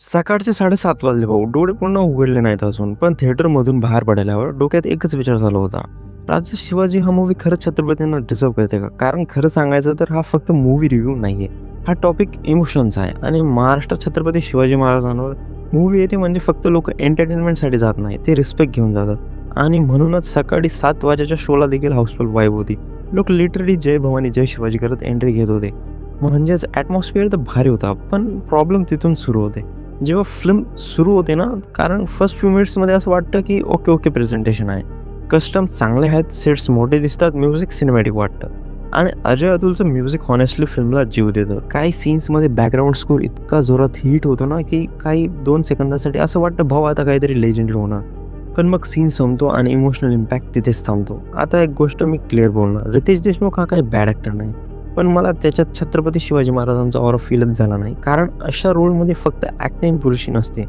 सकाळचे 7:30 वाजले भाऊ. डोळे पूर्ण उघडले नाहीत अजून. पण थिएटरमधून बाहेर पडल्यावर डोक्यात एकच विचार चालू होता. राजा शिवाजी हा मूव्ही खरंच छत्रपतींना डिझर्व्ह करते का? कारण खरं सांगायचं तर हा फक्त मूव्ही रिव्ह्यू नाहीये. हा टॉपिक इमोशन्स आहे आणि महाराष्ट्रात छत्रपती शिवाजी महाराजांवर मूव्ही येते म्हणजे फक्त लोकं एंटरटेनमेंटसाठी जात नाही. ते रिस्पेक्ट घेऊन जातात. आणि म्हणूनच सकाळी 7 वाजेच्या शोला देखील हाऊसफुल वाइब होती. लोक लिटरली जय भवानी जय शिवाजी करत एंट्री घेत होते. म्हणजेच ॲटमॉस्फिअर तर भारी होता. पण प्रॉब्लेम तिथून सुरू होते. जेव्हा फिल्म सुरू होते ना, कारण फर्स्ट फ्यू मिनिट्समध्ये असं वाटतं की ओके प्रेझेंटेशन आहे. कस्टम चांगले आहेत, सेट्स मोठे दिसतात, म्युझिक सिनेमॅटिक वाटतं आणि अजय अतुलचं म्युझिक हॉनेस्टली फिल्मला जीव देतं. काही सीन्समध्ये बॅकग्राऊंड स्कोर इतका जोरात हिट होतो ना की काही 2 सेकंदासाठी असं वाटतं भाऊ आता काहीतरी लेजेंडरी होणार. पण मग सीन संपतो आणि इमोशनल इम्पॅक्ट तिथेच थांबतो. आता एक गोष्ट मी क्लिअर बोलणार, रितेश देशमुख हा काही बॅड ॲक्टर नाही. पण मला त्याच्यात छत्रपती शिवाजी महाराजांचा ऑरा फीलच झाला नाही. कारण अशा रोलमध्ये फक्त ॲक्टिंग पुरेशी नसते.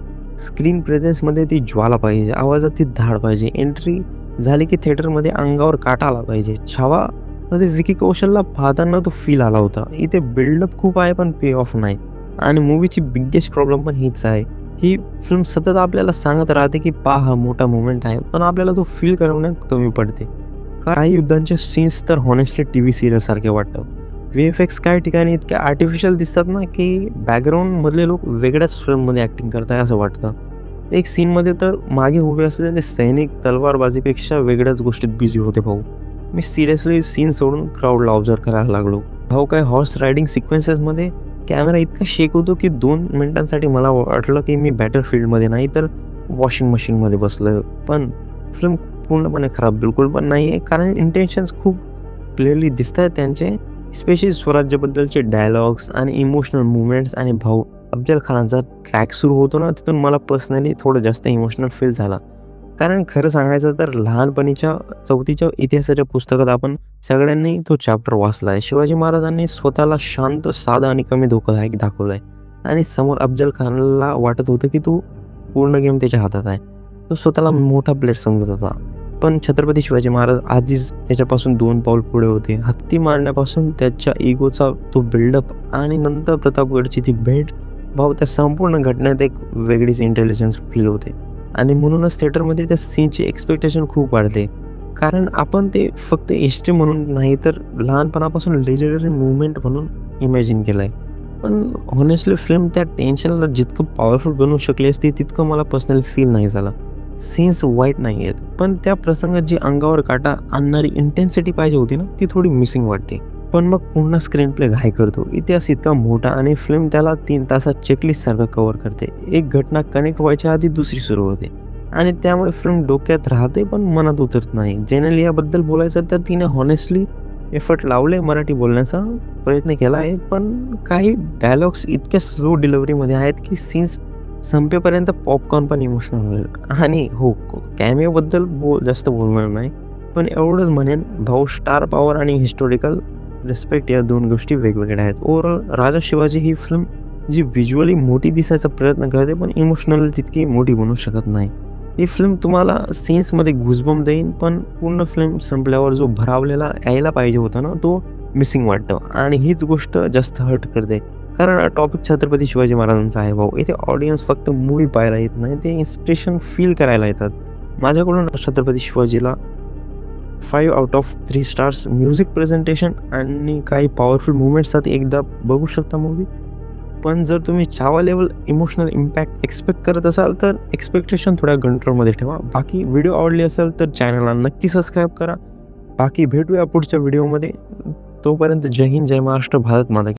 स्क्रीन प्रेझेन्समध्ये ती ज्वाला पाहिजे, आवाजात ती धाड पाहिजे. एंट्री झाली की थिएटरमध्ये अंगावर काटा आला पाहिजे. छावामध्ये विकी कौशलला पाहताना तो फील आला होता. इथे बिल्डअप खूप आहे पण पे ऑफ नाही. आणि मूवीची बिగ్గेस्ट प्रॉब्लेम पण हीच आहे. ही फिल्म सतत आपल्याला सांगत राहते की पहा हा मोठा मोमेंट आहे, पण आपल्याला तो फील करवण्यात कमी पडते. काही युद्धांचे सीन्स तर हॉनेस्टली TV सिरियलसारखे वाटतात. VFX काही ठिकाणी इतके आर्टिफिशियल दिसतात ना की बॅकग्राऊंडमधले लोक वेगळ्याच फिल्ममध्ये ॲक्टिंग करत आहे असं वाटतं. एक सीनमध्ये तर मागे उभे असलेले सैनिक तलवारबाजीपेक्षा वेगळ्याच गोष्टीत बिझी होते भाऊ. मी सिरियसली सीन सोडून क्राऊडला ऑब्झर्व करायला लागलो. भाऊ काय हॉर्स रायडिंग सिक्वेन्सेसमध्ये कॅमेरा इतका शेक होतो की 2 मिनिटांसाठी मला वाटलं की मी बॅटलफील्डमध्ये नाही तर वॉशिंग मशीनमध्ये बसलो. पण फिल्म पूर्णपणे खराब बिलकुल पण नाही आहे, कारण इंटेन्शन्स खूप क्लिअरली दिसत आहेत त्यांचे. स्पेशली स्वराज्याबद्दलचे डायलॉग्स आणि इमोशनल मुवमेंट्स. आणि भाऊ अफजल खानाचा ट्रॅक सुरू होतो ना, तिथून मला पर्सनली थोडं जास्त इमोशनल फील झाला. कारण खरं सांगायचं तर लहानपणीच्या 4थीच्या इतिहासाच्या पुस्तकात आपण सगळ्यांनी तो चॅप्टर वाचला आहे. शिवाजी महाराजांनी स्वतःला शांत, साधा आणि कमी धोकादायक दाखवलं आहे. आणि समोर अफजल खानला वाटत होतं की तो पूर्ण गेम त्याच्या हातात आहे. तो स्वतःला मोठा प्लेअर समजत होता. पण छत्रपती शिवाजी महाराज आधीच त्याच्यापासून 2 पाऊल पुढे होते. हत्ती मारण्यापासून त्याच्या इगोचा तो बिल्डअप आणि नंतर प्रतापगडची ती भेट, भाऊ त्या संपूर्ण घटनेत एक वेगळीच इंटेलिजन्स फील होते. आणि म्हणूनच थिएटरमध्ये त्या सीनची एक्सपेक्टेशन खूप वाढते. कारण आपण ते फक्त हिस्ट्री म्हणून नाही तर लहानपणापासून लेजेंडरी मुवमेंट म्हणून इमॅजिन केलं आहे. पण हॉनेस्टली फिल्म त्या टेन्शनला जितकं पॉवरफुल बनवू शकली असती तितकं मला पर्सनली फील नाही झालं. सीन्स वाईट नाही आहेत, पण त्या प्रसंगात जी अंगावर काटा आणणारी इंटेन्सिटी पाहिजे होती ना, ती थोडी मिसिंग वाटते. पण मग पुन्हा स्क्रीन प्ले घाई करतो. इतिहास इतका मोठा आणि फिल्म त्याला 3 तासात चेकलिस्टसारखं कव्हर करते. एक घटना कनेक्ट व्हायच्या आधी दुसरी सुरू होते आणि त्यामुळे फिल्म डोक्यात राहते पण मनात उतरत नाही. जेनेली याबद्दल बोलायचं तर तिने हॉनेस्टली एफर्ट लावले, मराठी बोलण्याचा प्रयत्न केला आहे. पण काही डायलॉग्स इतक्या स्लो डिलिव्हरीमध्ये आहेत की सीन्स संपेपर्यंत पॉपकॉर्न पण इमोशनल होईल. आणि हो, कॅमिओबद्दल जास्त बोलणार नाही, पण एवढंच म्हणेन भाऊ, स्टार पॉवर आणि हिस्टॉरिकल रिस्पेक्ट या 2 गोष्टी वेगवेगळ्या आहेत. ओव्हरऑल राजा शिवाजी ही फिल्म जी व्हिज्युअली मोठी दिसायचा प्रयत्न करते पण इमोशनली तितकी मोठी बनवू शकत नाही. ही फिल्म तुम्हाला सीन्समध्ये गुजबम देईन, पण पूर्ण फिल्म संपल्यावर जो भरावलेला यायला पाहिजे होता ना, तो मिसिंग वाटतं. आणि हीच गोष्ट जास्त हर्ट करते. कारण टॉपिक छत्रपती शिवाजी महाराजांचा आहे भाऊ. इथे ऑडियन्स फक्त मूव्ही पाहायला येत नाही, ते इन्स्पिरेशन फील करायला येतात. माझ्याकडून छत्रपती शिवाजीला 5 out of 3 stars. Music presentation आणि काही पॉवरफुल मुवमेंट्ससाठी एकदा बघू शकता मूव्ही. पण जर तुम्ही Chhaava level emotional impact expect करत असाल तर एक्सपेक्टेशन थोड्या कंट्रोलमध्ये ठेवा. बाकी व्हिडिओ आवडली असेल तर चॅनलला नक्की सबस्क्राईब करा. बाकी भेटूया पुढच्या व्हिडिओमध्ये. तोपर्यंत जय हिंद, जय महाराष्ट्र, भारत माता.